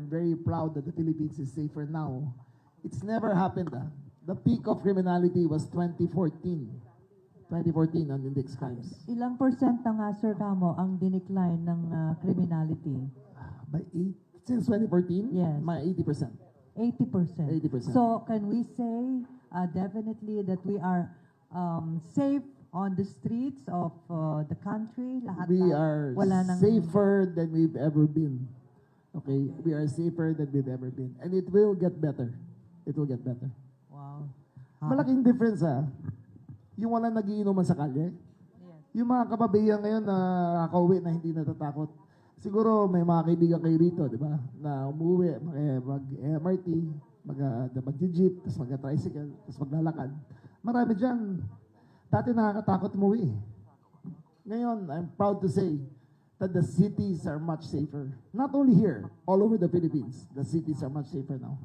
very proud that the Philippines is safer now. It's never happened. The peak of criminality was 2014. 2014 on index crimes. Ilang percent na nga, Sir Camo, ang dinecline ng criminality? By 8, since 2014, Yes. my 80%. 80%. 80%. So can we say definitely that we are safe on the streets of the country? We are wala nang, safer than we've ever been. Okay? We are safer than we've ever been. And it will get better. It will get better. Wow. Malaking difference yung walang nagiinuman sa kalye. Yes. Yung mga kababayan ngayon na nakakauwi na hindi natatakot. Siguro may mga kaibigan kayo rito, di ba? Na umuwi, mag-MRT, mag-jeep, tapos mag-tricycle, tapos maglalakad. Marami dyan. Dati nakakatakot umuwi. Ngayon, I'm proud to say that the cities are much safer. Not only here, all over the Philippines, the cities are much safer now.